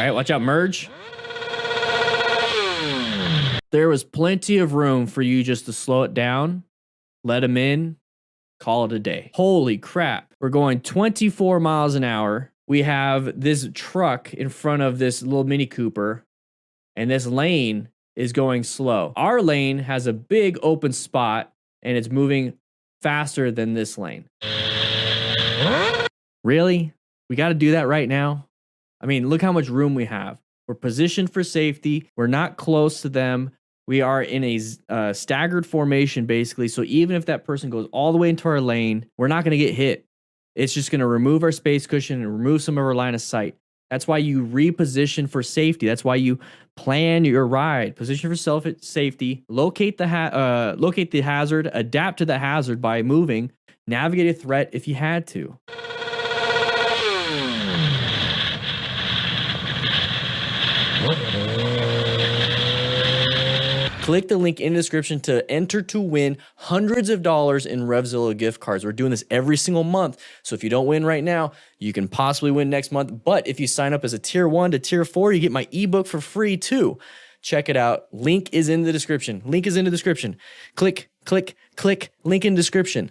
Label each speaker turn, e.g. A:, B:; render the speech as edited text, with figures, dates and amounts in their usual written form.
A: right, watch out, merge. There was plenty of room for you just to slow it down, let him in, call it a day. Holy crap. We're going 24 miles an hour. We have this truck in front of this little Mini Cooper, and this lane is going slow. Our lane has a big open spot, and it's moving faster than this lane. Really? We got to do that right now? I mean, look how much room we have. We're positioned for safety. We're not close to them. We are in a staggered formation, basically. So even if that person goes all the way into our lane, we're not going to get hit. It's just going to remove our space cushion and remove some of our line of sight. That's why you reposition for safety. That's why you plan your ride. Position for safety. Locate the hazard. Adapt to the hazard by moving. Navigate a threat if you had to. Click the link in the description to enter to win hundreds of dollars in RevZilla gift cards. We're doing this every single month. So if you don't win right now, you can possibly win next month. But if you sign up as a tier 1 to tier 4, you get my ebook for free too. Check it out. Link is in the description. Link is in the description. Click, click, click. Link in description.